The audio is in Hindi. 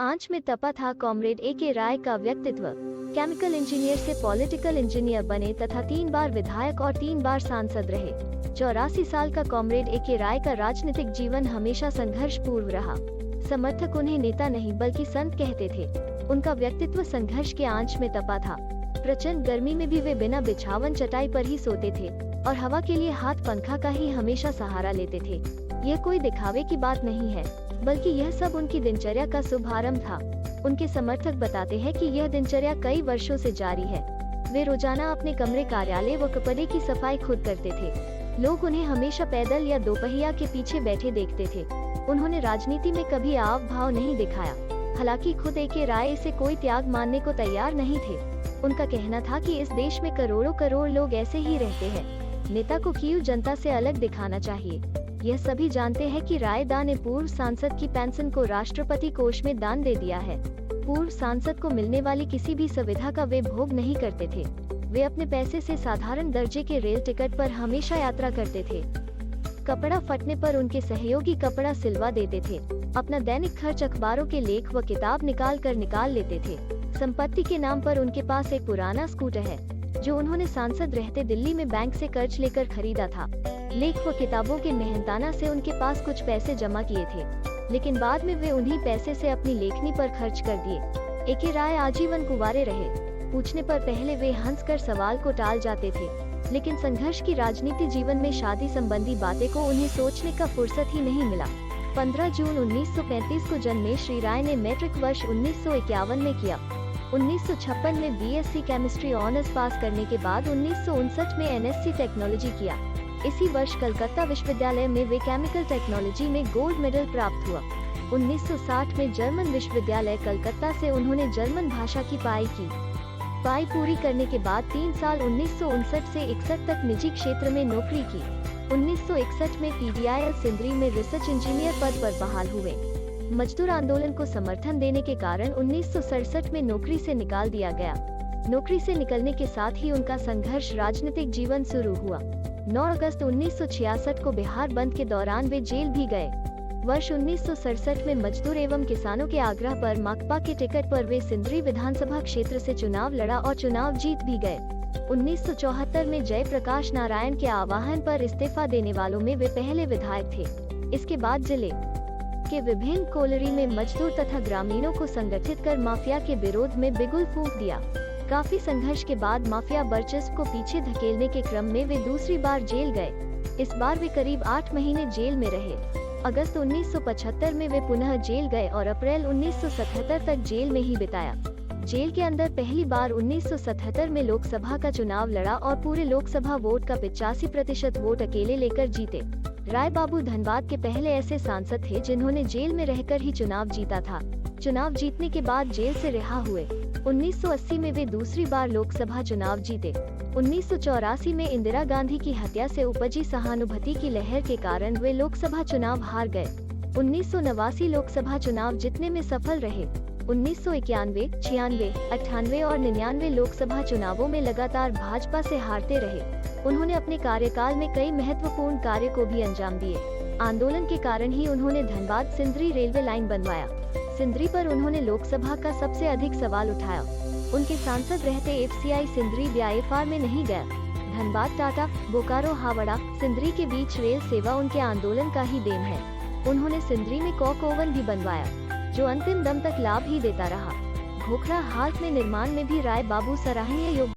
आंच में तपा था कॉमरेड A.K. राय का व्यक्तित्व। केमिकल इंजीनियर से पॉलिटिकल इंजीनियर बने तथा 3 बार विधायक और 3 बार सांसद रहे। 84 साल का कॉमरेड A.K. राय का राजनीतिक जीवन हमेशा संघर्षपूर्ण रहा। समर्थक उन्हें नेता नहीं बल्कि संत कहते थे। उनका व्यक्तित्व संघर्ष के आंच में तपा था। प्रचंड गर्मी में भी वे बिना बिछावन चटाई पर ही सोते थे और हवा के लिए हाथ पंखा का ही हमेशा सहारा लेते थे। यह कोई दिखावे की बात नहीं है, बल्कि यह सब उनकी दिनचर्या का शुभारंभ था। उनके समर्थक बताते हैं कि यह दिनचर्या कई वर्षों से जारी है। वे रोजाना अपने कमरे, कार्यालय व कपड़े की सफाई खुद करते थे। लोग उन्हें हमेशा पैदल या दोपहिया के पीछे बैठे देखते थे। उन्होंने राजनीति में कभी आव भाव नहीं दिखाया। हालांकि खुद A.K. राय इसे कोई त्याग मानने को तैयार नहीं थे। उनका कहना था कि इस देश में करोड़ों करोड़ लोग ऐसे ही रहते हैं। नेता को क्यों जनता से अलग दिखाना चाहिए। यह सभी जानते हैं कि राय दा ने पूर्व सांसद की पेंशन को राष्ट्रपति कोष में दान दे दिया है। पूर्व सांसद को मिलने वाली किसी भी सुविधा का वे भोग नहीं करते थे। वे अपने पैसे से साधारण दर्जे के रेल टिकट पर हमेशा यात्रा करते थे। कपड़ा फटने पर उनके सहयोगी कपड़ा सिलवा देते थे। अपना दैनिक खर्च अखबारों के लेख व किताब निकाल लेते थे। संपत्ति के नाम पर उनके पास एक पुराना स्कूटर है, जो उन्होंने सांसद रहते दिल्ली में बैंक से कर्ज लेकर खरीदा था। लेख व किताबों के मेहनताना से उनके पास कुछ पैसे जमा किए थे, लेकिन बाद में वे उन्हीं पैसे से अपनी लेखनी पर खर्च कर दिए। A.K. राय आजीवन कुंवारे रहे। पूछने पर पहले वे हंसकर सवाल को टाल जाते थे, लेकिन संघर्ष की राजनीति जीवन में शादी संबंधी बातें को उन्हें सोचने का फुर्सत ही नहीं मिला। 15 जून 1935 को जन्मे श्री राय ने मैट्रिक वर्ष 1951 में किया। 1956 में BSc केमिस्ट्री ऑनर्स पास करने के बाद 1959 में NSc टेक्नोलॉजी किया। इसी वर्ष कलकत्ता विश्वविद्यालय में वे केमिकल टेक्नोलॉजी में गोल्ड मेडल प्राप्त हुआ। 1960 में जर्मन विश्वविद्यालय कलकत्ता से उन्होंने जर्मन भाषा की पढ़ाई पूरी करने के बाद 3 साल 1959 से 61 तक निजी क्षेत्र में नौकरी की। 1961 में PDIL सिंदरी में रिसर्च इंजीनियर पद पर बहाल हुए। मजदूर आंदोलन को समर्थन देने के कारण 1967 में नौकरी से निकाल दिया गया। नौकरी से निकलने के साथ ही उनका संघर्ष राजनीतिक जीवन शुरू हुआ। 9 अगस्त 1966 को बिहार बंद के दौरान वे जेल भी गए। वर्ष 1967 में मजदूर एवं किसानों के आग्रह पर माकपा के टिकट पर वे सिंदरी विधानसभा क्षेत्र से चुनाव लड़ा और चुनाव जीत भी गए। 1974 में जयप्रकाश नारायण के आह्वान पर इस्तीफा देने वालों में वे पहले विधायक थे। इसके बाद जिले के विभिन्न कोलरी में मजदूर तथा ग्रामीणों को संगठित कर माफिया के विरोध में बिगुल फूंक दिया। काफी संघर्ष के बाद माफिया वर्चस्व को पीछे धकेलने के क्रम में वे दूसरी बार जेल गए। इस बार वे करीब 8 महीने जेल में रहे। अगस्त 1975 में वे पुनः जेल गए और अप्रैल 1977 तक जेल में ही बिताया। जेल के अंदर पहली बार 1977 में लोकसभा का चुनाव लड़ा और पूरे लोकसभा वोट का 85% वोट अकेले लेकर जीते। राय बाबू धनबाद के पहले ऐसे सांसद थे जिन्होंने जेल में रहकर ही चुनाव जीता था। चुनाव जीतने के बाद जेल से रिहा हुए। 1980 में वे दूसरी बार लोकसभा चुनाव जीते। 1984 में इंदिरा गांधी की हत्या से उपजी सहानुभूति की लहर के कारण वे लोकसभा चुनाव हार गए। 1989 लोकसभा चुनाव जीतने में सफल रहे। 1991, 96, 98 और 99 लोकसभा चुनावों में लगातार भाजपा से हारते रहे। उन्होंने अपने कार्यकाल में कई महत्वपूर्ण कार्य को भी अंजाम दिए। आंदोलन के कारण ही उन्होंने धनबाद सिंदरी रेलवे लाइन बनवाया। सिंदरी पर उन्होंने लोकसभा का सबसे अधिक सवाल उठाया। उनके सांसद रहते FCI सिंदरी BIFR में नहीं गया। धनबाद टाटा, बोकारो हावड़ा, सिंदरी के बीच रेल सेवा उनके आंदोलन का ही देन है। उन्होंने सिंदरी में कॉक ओवन भी बनवाया, जो अंतिम दम तक लाभ ही देता रहा। घोखरा हाट में निर्माण में भी राय बाबू सराहनीय योगदान